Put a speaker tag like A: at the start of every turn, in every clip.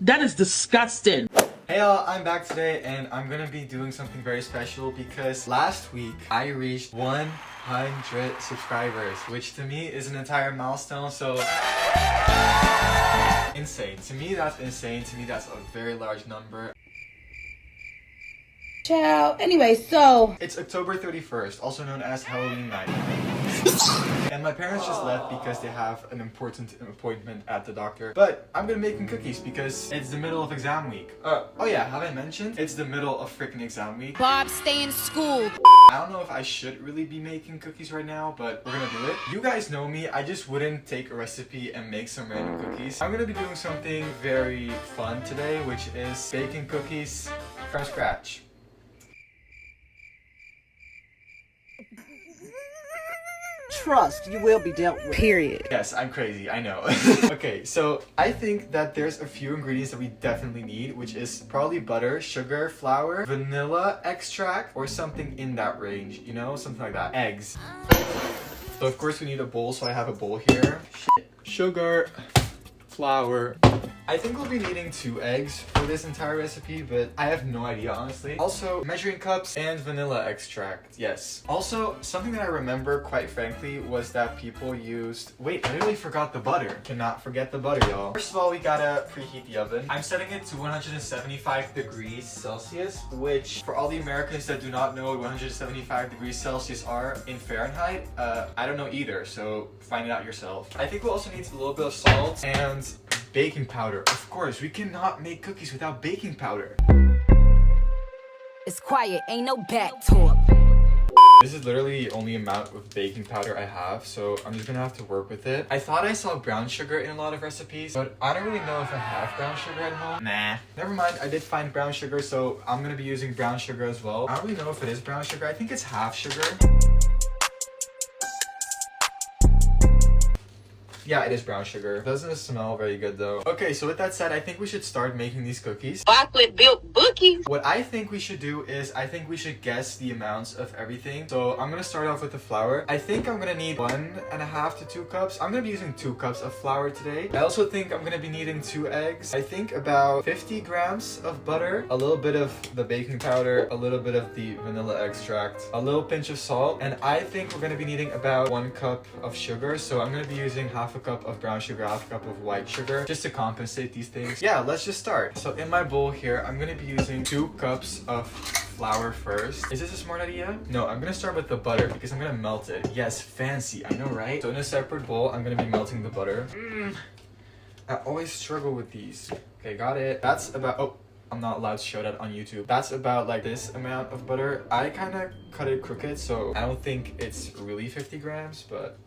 A: That is disgusting.
B: Hey y'all, I'm back today and I'm gonna be doing something very special because last week I reached 100 subscribers, which to me is an entire milestone, so insane. To me that's insane, to me that's a very large number.
C: Ciao. Anyway, so
B: it's October 31st, also known as Halloween night. And my parents just left because they have an important appointment at the doctor. But I'm gonna make them cookies because it's the middle of exam week. Oh yeah, have I mentioned? It's the middle of freaking exam week.
D: Bob, stay in school.
B: I don't know if I should really be making cookies right now, but we're gonna do it. You guys know me, I just wouldn't take a recipe and make some random cookies. I'm gonna be doing something very fun today, which is baking cookies from scratch.
E: Trust, you will be dealt with.
C: period.
B: Yes, I'm crazy, I know. Okay, so I think that there's a few ingredients that we definitely need, which is probably butter, sugar, flour, vanilla extract, or something in that range, you know, something like that. Eggs. So of course we need a bowl, so I have a bowl here. Sugar, flour. I think we'll be needing 2 eggs for this entire recipe, but I have no idea, honestly. Also, measuring cups and vanilla extract, yes. Also, something that I remember, quite frankly, was that people used... Wait, I literally forgot the butter. Cannot forget the butter, y'all. First of all, we gotta preheat the oven. I'm setting it to 175 degrees Celsius, which, for all the Americans that do not know what 175 degrees Celsius are in Fahrenheit, I don't know either, so find it out yourself. I think we'll also need a little bit of salt and baking powder. Of course, we cannot make cookies without baking powder.
D: It's quiet, ain't no back talk.
B: This is literally the only amount of baking powder I have, so I'm just gonna have to work with it. I thought I saw brown sugar in a lot of recipes, but I don't really know if I have brown sugar at home. Nah. Never mind, I did find brown sugar, so I'm gonna be using brown sugar as well. I don't really know if it is brown sugar. I think it's half sugar. Yeah, it is brown sugar. Doesn't smell very good though. Okay, so with that said, I think we should start making these cookies.
E: Chocolate built bookies.
B: What I think we should do is, I think we should guess the amounts of everything. So I'm gonna start off with the flour. I think I'm gonna need 1.5 to 2 cups. I'm gonna be using 2 cups of flour today. I also think I'm gonna be needing 2 eggs. I think about 50 grams of butter, a little bit of the baking powder, a little bit of the vanilla extract, a little pinch of salt, and I think we're gonna be needing about 1 cup of sugar. So I'm gonna be using half a cup of brown sugar, half a cup of white sugar, just to compensate these things. Yeah, let's just start. So in my bowl here, I'm gonna be using 2 cups of flour first. Is this a smart idea? No, I'm gonna start with the butter because I'm gonna melt it. Yes, fancy, I know, right? So in a separate bowl, I'm gonna be melting the butter. I always struggle with these. Okay, got it. That's about, oh, I'm not allowed to show that on YouTube. That's about like this amount of butter. I kind of cut it crooked, so I don't think it's really 50 grams, but...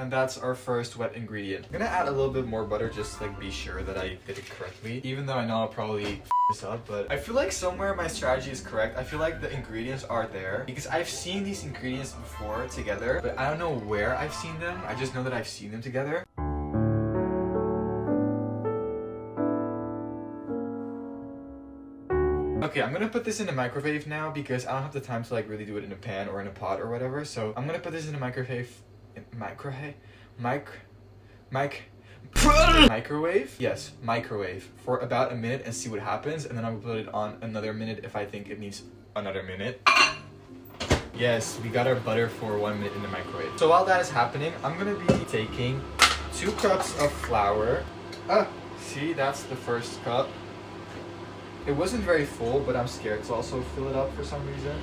B: And that's our first wet ingredient. I'm gonna add a little bit more butter just to like be sure that I did it correctly. Even though I know I'll probably this up, but I feel like somewhere my strategy is correct. I feel like the ingredients are there because I've seen these ingredients before together, but I don't know where I've seen them. I just know that I've seen them together. Okay, I'm gonna put this in the microwave now because I don't have the time to like really do it in a pan or in a pot or whatever. So I'm gonna put this in the microwave. Microwave? Yes, microwave for about a minute and see what happens, and then I will put it on another minute if I think it needs another minute. Yes, we got our butter for 1 minute in the microwave. So while that is happening, I'm gonna be taking 2 cups of flour. See, that's the first cup. It wasn't very full, but I'm scared to also fill it up for some reason.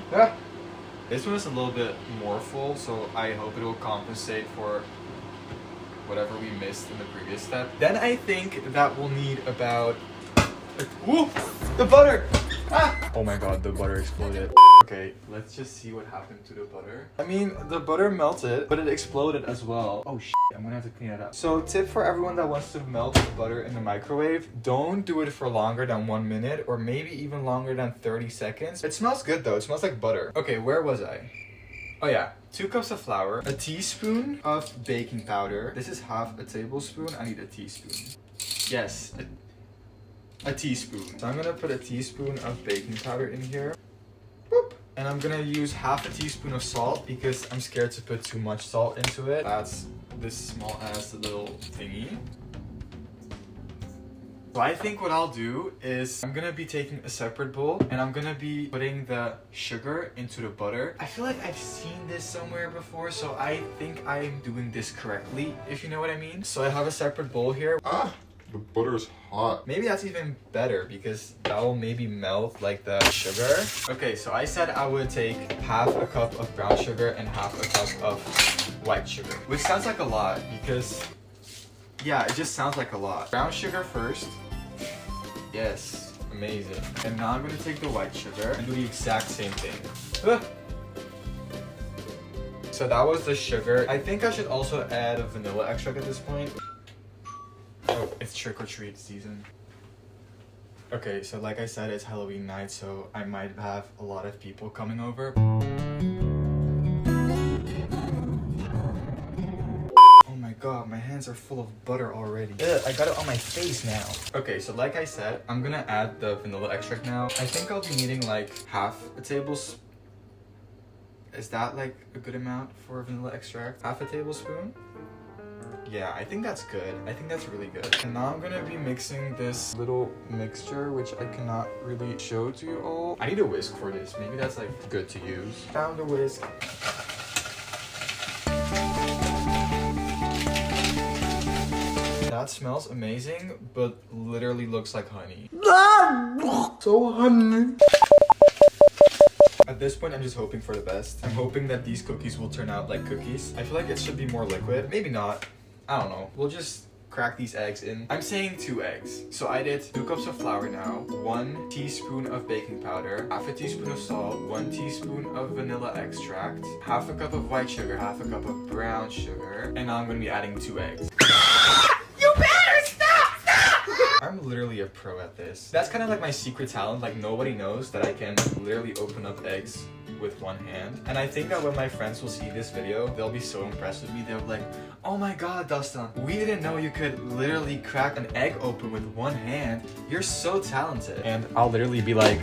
B: This one is a little bit more full, so I hope it will compensate for whatever we missed in the previous step. Then I think that we'll need about... Ooh! The butter! Ah! Oh my god, the butter exploded. Okay, let's just see what happened to the butter. I mean, the butter melted, but it exploded as well. Oh shit, I'm gonna have to clean it up. So tip for everyone that wants to melt the butter in the microwave, don't do it for longer than 1 minute or maybe even longer than 30 seconds. It smells good though, it smells like butter. Okay, where was I? Oh yeah, 2 cups of flour, a teaspoon of baking powder. This is half a tablespoon, I need a teaspoon. Yes, a teaspoon. So I'm gonna put a teaspoon of baking powder in here. Boop. And I'm gonna use half a teaspoon of salt because I'm scared to put too much salt into it. That's this small ass little thingy. So I think what I'll do is I'm gonna be taking a separate bowl and I'm gonna be putting the sugar into the butter. I feel like I've seen this somewhere before, so I think I'm doing this correctly, if you know what I mean. So I have a separate bowl here.
A: The butter's hot.
B: Maybe that's even better because that will maybe melt like the sugar. Okay, so I said I would take half a cup of brown sugar and half a cup of white sugar, which sounds like a lot because, yeah, it just sounds like a lot. Brown sugar first. Yes, amazing. And now I'm gonna take the white sugar and do the exact same thing. So that was the sugar. I think I should also add a vanilla extract at this point. Oh, it's trick-or-treat season. Okay, so like I said, it's Halloween night, so I might have a lot of people coming over. Oh my god, my hands are full of butter already. Ugh, I got it on my face now. Okay, so like I said, I'm gonna add the vanilla extract now. I think I'll be needing like half a tablespoon. Is that like a good amount for vanilla extract? Half a tablespoon? Yeah, I think that's good. I think that's really good. And now I'm gonna be mixing this little mixture, which I cannot really show to you all. I need a whisk for this. Maybe that's like good to use. Found a whisk. That smells amazing, but literally looks like honey.
A: So honey.
B: At this point, I'm just hoping for the best. I'm hoping that these cookies will turn out like cookies. I feel like it should be more liquid. Maybe not. I don't know. We'll just crack these eggs in. I'm saying 2 eggs. So I did 2 cups of flour now, 1 teaspoon of baking powder, half a teaspoon of salt, 1 teaspoon of vanilla extract, half a cup of white sugar, half a cup of brown sugar, and now I'm gonna be adding 2 eggs.
C: You better stop!
B: I'm literally a pro at this. That's kind of like my secret talent. Like nobody knows that I can literally open up eggs with one hand. And I think that when my friends will see this video, they'll be so impressed with me. They'll be like, oh my god, Dustin, we didn't know you could literally crack an egg open with one hand. You're so talented. And I'll literally be like,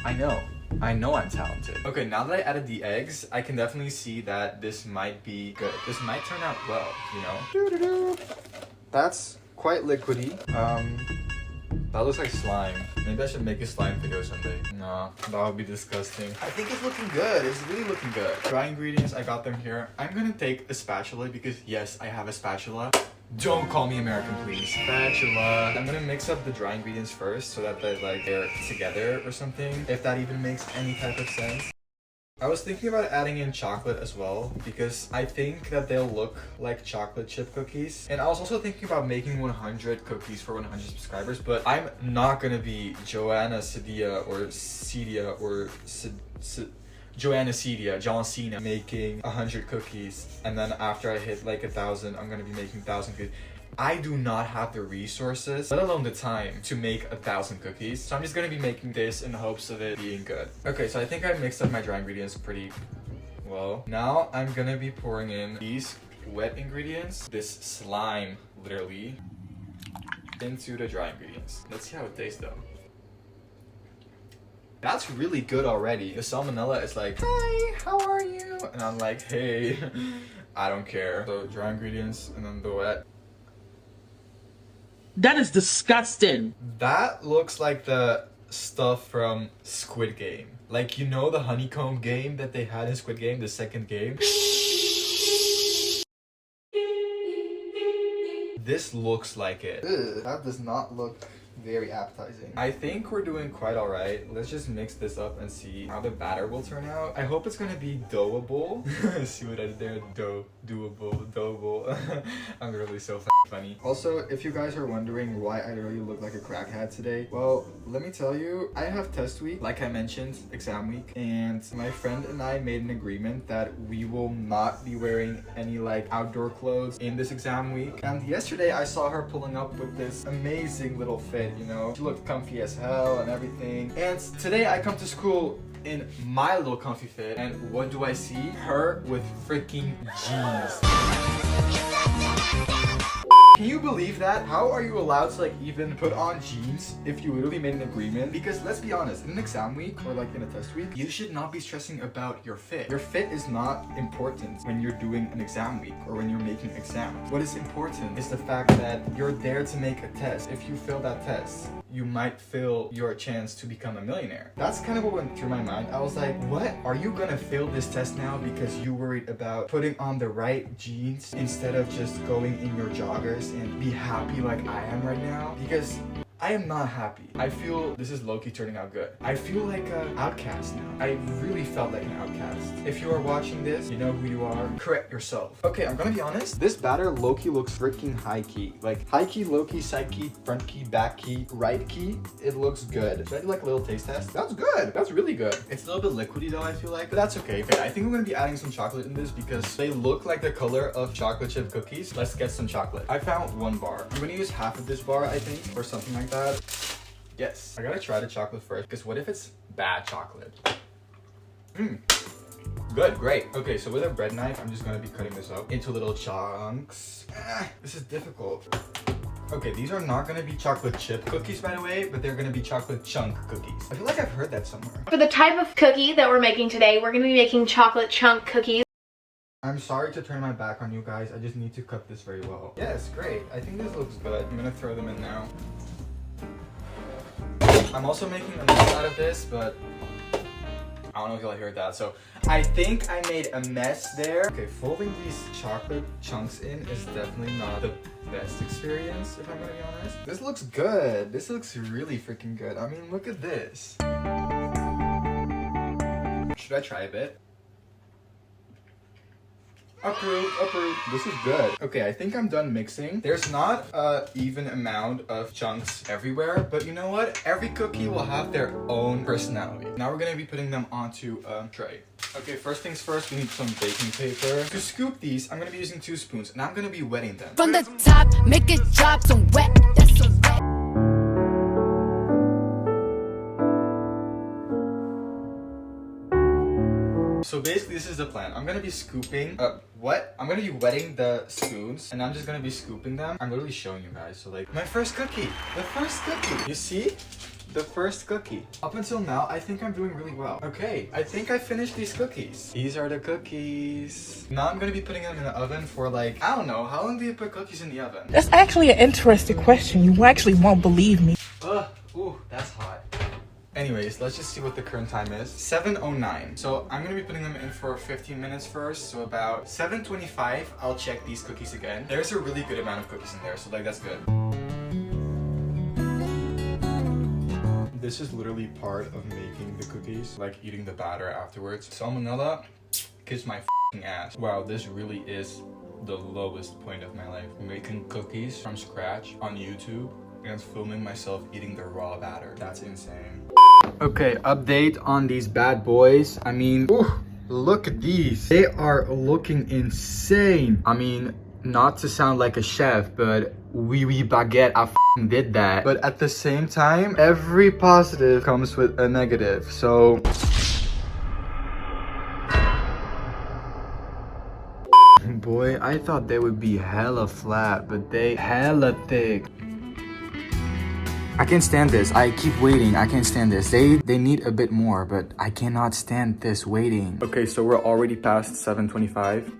B: I know I'm talented. Okay, now that I added the eggs, I can definitely see that this might be good. This might turn out well, you know? That's quite liquidy. That looks like slime. Maybe I should make a slime video someday. Nah, that would be disgusting. I think it's looking good. It's really looking good. Dry ingredients, I got them here. I'm gonna take a spatula because yes, I have a spatula. Don't call me American, please. Spatula. I'm gonna mix up the dry ingredients first so that they're together or something. If that even makes any type of sense. I was thinking about adding in chocolate as well because I think that they'll look like chocolate chip cookies. And I was also thinking about making 100 cookies for 100 subscribers, but I'm not gonna be Joanna Cedia or Cedia or Joanna Cedia, John Cena making 100 cookies. And then after I hit like 1,000, I'm gonna be making 1,000 cookies. I do not have the resources, let alone the time, to make 1,000 cookies. So I'm just gonna be making this in hopes of it being good. Okay, so I think I mixed up my dry ingredients pretty well. Now I'm gonna be pouring in these wet ingredients, this slime, literally, into the dry ingredients. Let's see how it tastes though. That's really good already. The salmonella is like, hi, how are you? And I'm like, hey, I don't care. So dry ingredients and then the wet.
F: That is disgusting.
B: That looks like the stuff from Squid Game. Like, you know the honeycomb game that they had in Squid Game, the second game? This looks like it. Ugh, that does not look very appetizing. I think we're doing quite alright. Let's just mix this up and see how the batter will turn out. I hope it's gonna be doable. See what I did there? Doable. I'm really so funny. Also, if you guys are wondering why I really look like a crackhead today, well, let me tell you, I have test week, like I mentioned, exam week, and my friend and I made an agreement that we will not be wearing any like outdoor clothes in this exam week. And yesterday I saw her pulling up with this amazing little fit, you know? She looked comfy as hell and everything. And today I come to school in my little comfy fit, and what do I see? Her with freaking jeans. Can you believe that? How are you allowed to like even put on jeans if you literally made an agreement? Because let's be honest, in an exam week or like in a test week, you should not be stressing about your fit. Your fit is not important when you're doing an exam week or when you're making exams. What is important is the fact that you're there to make a test. If you fail that test, you might fail your chance to become a millionaire. That's kind of what went through my mind. I was like, what? Are you gonna fail this test now because you worried about putting on the right jeans instead of just going in your joggers and be happy like I am right now? Because I am not happy. I feel this is low-key turning out good. I feel like an outcast now. I really felt like an outcast. If you are watching this, you know who you are. Correct yourself. Okay, I'm gonna be honest. This batter low-key looks freaking high-key. Like high-key, low-key, side-key, front-key, back-key, right-key. It looks good. Should I do like a little taste test? That's good. That's really good. It's a little bit liquidy though, I feel like. But that's okay. Okay, I think I'm gonna be adding some chocolate in this because they look like the color of chocolate chip cookies. Let's get some chocolate. I found one bar. I'm gonna use half of this bar, I think, or something like that. Yes, I gotta try the chocolate first because what if it's bad chocolate? Good, great. Okay, so with a bread knife, I'm just gonna be cutting this up into little chunks. This is difficult. Okay, these are not gonna be chocolate chip cookies, by the way, but they're gonna be chocolate chunk cookies. I feel like I've heard that somewhere.
G: For the type of cookie that we're making today, we're gonna be making chocolate chunk cookies.
B: I'm sorry to turn my back on you guys. I just need to cut this very well. Yes, great. I think this looks good. I'm gonna throw them in now. I'm also making a mess out of this, but I don't know if y'all heard that. So I think I made a mess there. Okay, folding these chocolate chunks in is definitely not the best experience, if I'm gonna be honest. This looks good. This looks really freaking good. I mean, look at this. Should I try a bit? Approved, approved. This is good. Okay, I think I'm done mixing. There's not an even amount of chunks everywhere, but you know what? Every cookie will have their own personality. Now we're gonna be putting them onto a tray. Okay, first things first, we need some baking paper. To scoop these, I'm gonna be using 2 spoons, and I'm gonna be wetting them.
D: From the top, make it drop some wet. That's so wet.
B: So basically, this is the plan. I'm gonna be scooping, I'm gonna be wetting the spoons, and I'm just gonna be scooping them. I'm literally showing you guys, so like, my first cookie. The first cookie. You see? The first cookie. Up until now, I think I'm doing really well. Okay, I think I finished these cookies. These are the cookies. Now I'm gonna be putting them in the oven for like, I don't know, how long do you put cookies in the oven?
H: That's actually an interesting question. You actually won't believe me.
B: Ooh, that's hot. Anyways, let's just see what the current time is. 7:09. So I'm gonna be putting them in for 15 minutes first. So about 7:25, I'll check these cookies again. There's a really good amount of cookies in there, so like that's good. This is literally part of making the cookies, like eating the batter afterwards. Salmonella, kiss my f***ing ass. Wow, this really is the lowest point of my life. Making cookies from scratch on YouTube and filming myself eating the raw batter. That's insane. Okay, update on these bad boys. I mean, look at these. They are looking insane. I mean, not to sound like a chef, but oui baguette, I f***ing did that. But at the same time, every positive comes with a negative, so... Boy, I thought they would be hella flat, but they hella thick. I can't stand this. I keep waiting. I can't stand this. They need a bit more, but I cannot stand this waiting. Okay, so we're already past 7:25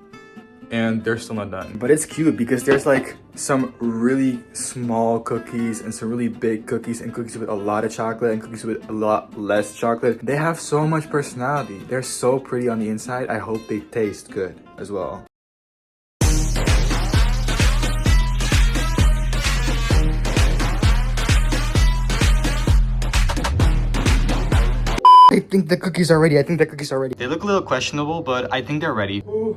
B: and they're still not done. But it's cute because there's like some really small cookies and some really big cookies and cookies with a lot of chocolate and cookies with a lot less chocolate. They have so much personality. They're so pretty on the inside. I hope they taste good as well. I think the cookies are ready. They look a little questionable, but I think they're ready. Oh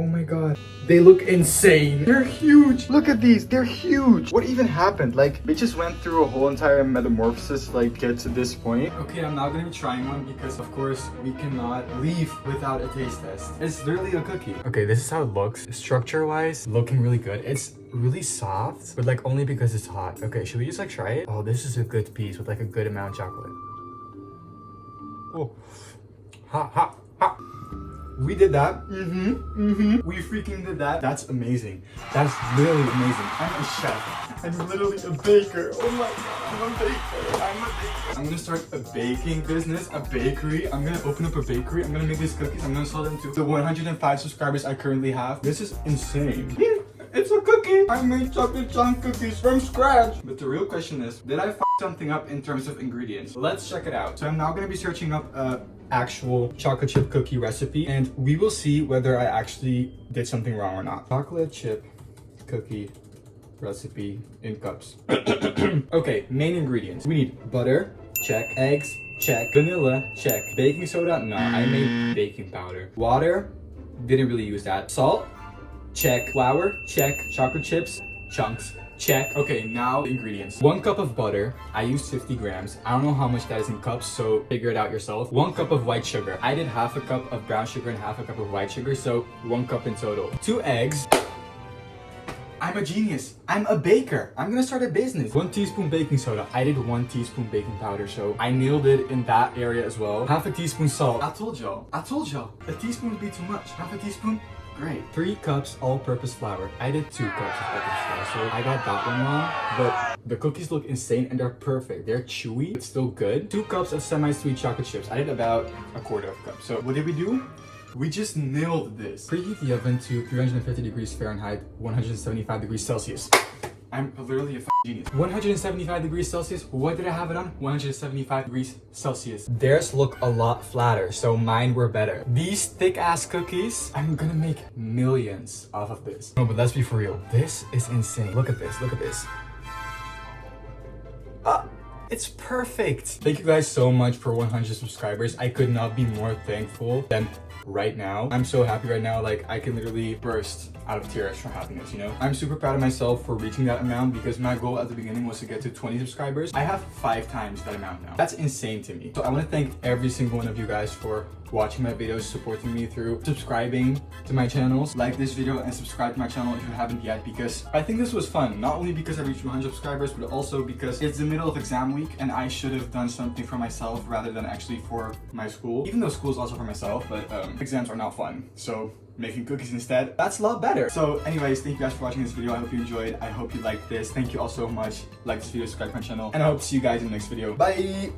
B: my god. They look insane. They're huge. Look at these. They're huge. What even happened? Like, they just went through a whole entire metamorphosis, like, get to this point. Okay, I'm now gonna be trying one because, of course, we cannot leave without a taste test. It's literally a cookie. Okay, this is how it looks. Structure-wise, looking really good. It's really soft, but like only because it's hot. Okay, should we just like try it? Oh, this is a good piece with like a good amount of chocolate. Oh, hot. We did that. We freaking did that. That's amazing. That's literally amazing. I'm a chef. I'm literally a baker. Oh my god, I'm a baker. I'm gonna start a baking business, a bakery. I'm gonna open up a bakery. I'm gonna make these cookies. I'm gonna sell them to the 105 subscribers I currently have. This is insane. It's a cookie. I made chocolate chunk cookies from scratch. But the real question is, did I f something up in terms of ingredients? Let's check it out. So I'm now gonna be searching up a actual chocolate chip cookie recipe, and we will see whether I actually did something wrong or not. Chocolate chip cookie recipe in cups. Okay, main ingredients. We need butter, check. Eggs, check. Vanilla, check. Baking soda, no, I made baking powder. Water, didn't really use that. Salt, check. Flour, check. Chocolate chips, chunks, check. Okay, now the ingredients. 1 cup of butter. I used 50 grams. I don't know how much that is in cups, so figure it out yourself. 1 cup of white sugar. I did half a cup of brown sugar and half a cup of white sugar, so 1 cup in total. 2 eggs. I'm a genius. I'm a baker. I'm gonna start a business. 1 teaspoon baking soda. I did 1 teaspoon baking powder, so I nailed it in that area as well. Half a teaspoon salt. I told y'all. A teaspoon would be too much. Half a teaspoon? Great. 3 cups all-purpose flour. I did 2 cups of all-purpose flour, so I got that one wrong. But the cookies look insane and they're perfect. They're chewy, but still good. 2 cups of semi-sweet chocolate chips. I did about a quarter of a cup. So what did we do? We just nailed this. Preheat the oven to 350 degrees Fahrenheit, 175 degrees Celsius. I'm literally a genius. 175 degrees Celsius. What did I have it on? 175 degrees Celsius. Theirs look a lot flatter, so mine were better. These thick ass cookies, I'm gonna make millions off of this. No, but let's be for real. This is insane. Look at this, look at this. It's perfect. Thank you guys so much for 100 subscribers. I could not be more thankful than right now. I'm so happy right now, like I can literally burst out of tears for happiness, you know? I'm super proud of myself for reaching that amount because my goal at the beginning was to get to 20 subscribers. I have 5 times that amount now. That's insane to me. So I want to thank every single one of you guys for watching my videos, supporting me through subscribing to my channels. Like this video and subscribe to my channel if you haven't yet, because I think this was fun. Not only because I reached 100 subscribers, but also because it's the middle of exam week and I should have done something for myself rather than actually for my school. Even though school is also for myself, but exams are not fun. So making cookies instead, that's a lot better. So anyways, thank you guys for watching this video. I hope you enjoyed. I hope you liked this. Thank you all so much. Like this video, subscribe to my channel, and I hope to see you guys in the next video. Bye!